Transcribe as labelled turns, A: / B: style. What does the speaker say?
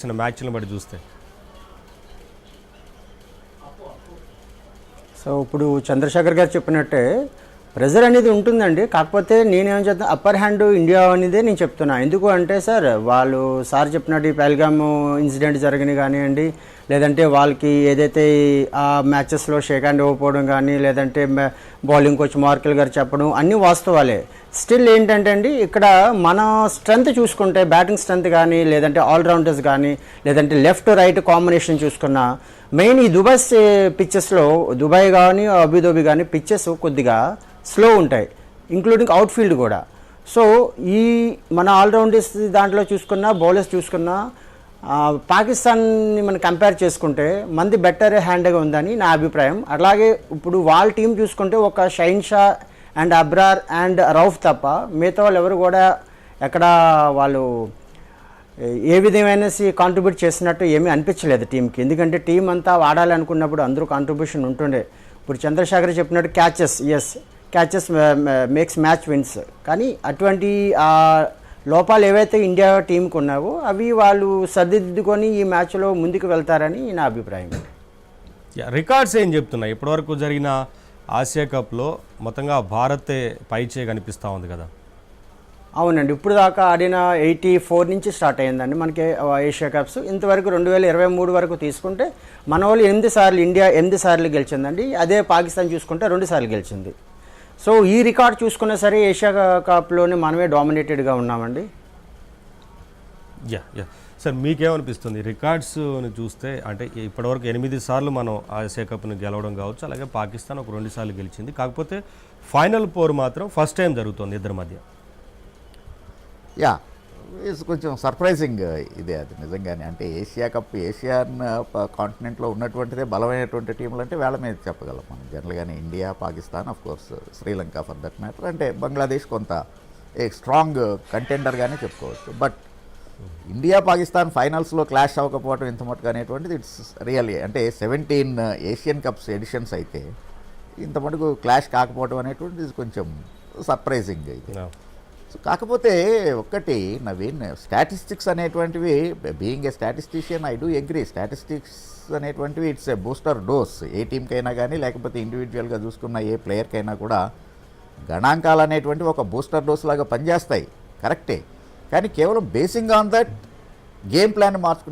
A: చిన్న మ్యాచ్లను బట్టి చూస్తే.
B: సో ఇప్పుడు చంద్రశేఖర్ గారు చెప్పినట్టే ప్రెజర్ అనేది ఉంటుందండి. కాకపోతే నేనేం చెప్తాను, అప్పర్ హ్యాండ్ ఇండియా అనేదే నేను చెప్తున్నా. ఎందుకు అంటే సార్, వాళ్ళు సార్ చెప్పినట్టు ఈ పహల్గామ్ ఇన్సిడెంట్ జరిగినాయి కానివ్వండి, లేదంటే వాళ్ళకి ఏదైతే ఆ మ్యాచెస్లో షేక్ హ్యాండ్ ఇవ్వకపోవడం కానీ, లేదంటే బౌలింగ్ కోచ్ మార్కెల్ గారు చెప్పడం అన్నీ వాస్తవాలే. స్టిల్ ఏంటంటే అండి, ఇక్కడ మన స్ట్రెంత్ చూసుకుంటే బ్యాటింగ్ స్ట్రెంత్ కానీ, లేదంటే ఆల్రౌండర్స్ కానీ, లేదంటే లెఫ్ట్ రైట్ కాంబినేషన్ చూసుకున్నా, మెయిన్ ఈ దుబాయ్ పిచ్చెస్లో, దుబాయ్ కానీ అబుదాబి కానీ పిచ్చెస్ కొద్దిగా స్లో ఉంటాయి, ఇంక్లూడింగ్ అవుట్ఫీల్డ్ కూడా. సో ఈ మన ఆల్రౌండర్స్ దాంట్లో చూసుకున్నా, బౌలర్స్ చూసుకున్నా, పాకిస్తాన్ని మనం కంపేర్ చేసుకుంటే మంది బెటర్ హ్యాండ్గా ఉందని నా అభిప్రాయం. అలాగే ఇప్పుడు వాళ్ళ టీం చూసుకుంటే ఒక shine Shah and Abrar and Rauf తప్ప మిగతా వాళ్ళు ఎవరు కూడా ఎక్కడ వాళ్ళు ఏ విధమైన కాంట్రిబ్యూట్ చేసినట్టు ఏమీ అనిపించలేదు టీంకి. ఎందుకంటే టీం అంతా ఆడాలనుకున్నప్పుడు అందరూ కాంట్రిబ్యూషన్ ఉంటుండే. ఇప్పుడు చంద్రశేఖర్ చెప్పినట్టు క్యాచెస్ మేక్స్ మ్యాచ్ విన్స్. కానీ అటువంటి లోపాలు ఏవైతే ఇండియా టీంకి ఉన్నావో అవి వాళ్ళు సర్దిద్దుకొని ఈ మ్యాచ్లో ముందుకు వెళ్తారని నా అభిప్రాయం.
A: రికార్డ్స్ ఏం చెప్తున్నాయి? ఇప్పటివరకు జరిగిన ఆసియా కప్లో మొత్తంగా భారతే పైచే కనిపిస్తూ ఉంది కదా.
B: అవునండి, ఇప్పుడు దాకా ఆడిన 84 నుంచి స్టార్ట్ అయ్యిందండి మనకి ఏషియా కప్స్. ఇంతవరకు 2023 వరకు తీసుకుంటే మన వాళ్ళు 8 సార్లు, ఇండియా 8 సార్లు గెలిచిందండి. అదే పాకిస్తాన్ చూసుకుంటే 2 సార్లు గెలిచింది. సో ఈ రికార్డ్ చూసుకున్నా సరే ఏషియా కప్లోనే మనమే డామినేటెడ్గా ఉన్నామండి.
A: సార్ మీకేమనిపిస్తుంది రికార్డ్స్ని చూస్తే? అంటే ఇప్పటివరకు 8 సార్లు మనం ఆసియా కప్ని గెలవడం కావచ్చు, అలాగే పాకిస్తాన్ ఒక 2 సార్లు గెలిచింది. కాకపోతే ఫైనల్ పోర్ మాత్రం ఫస్ట్ టైం జరుగుతుంది ఇద్దరి మధ్య.
C: ఇట్స్ కొంచెం సర్ప్రైజింగ్ ఇదే అది నిజంగానే. అంటే ఏషియా కప్, ఏషియన్ కాంటినెంట్లో ఉన్నటువంటిదే బలమైనటువంటి టీంలు అంటే వేళ మీద చెప్పగలం మనం జనరల్గానే. India, Pakistan, of course Sri Lanka for that matter. అంటే బంగ్లాదేశ్ కొంత స్ట్రాంగ్ కంటెండర్గానే చెప్పుకోవచ్చు. బట్ ఇండియా పాకిస్తాన్ ఫైనల్స్లో క్లాష్ అవ్వకపోవడం ఇంత మటుకు అనేటువంటిది ఇట్స్ రియల్లీ, అంటే 17 ఏషియన్ కప్స్ ఎడిషన్స్ అయితే ఇంత మటుకు క్లాష్ కాకపోవడం అనేటువంటిది కొంచెం సర్ప్రైజింగ్ ఇది. సో కాకపోతే ఒక్కటి నవీన్, స్టాటిస్టిక్స్ అనేటువంటివి, being a statistician I do agree, statistics అనేటువంటివి ఇట్స్ ఏ బూస్టర్ డోస్. ఏ టీంకైనా కానీ, లేకపోతే ఇండివిజువల్గా చూసుకున్న ఏ ప్లేయర్కైనా కూడా గణాంకాలు అనేటువంటివి ఒక బూస్టర్ డోస్ లాగా పనిచేస్తాయి, కరెక్టే. కానీ కేవలం basing on that game plan మార్చుకునే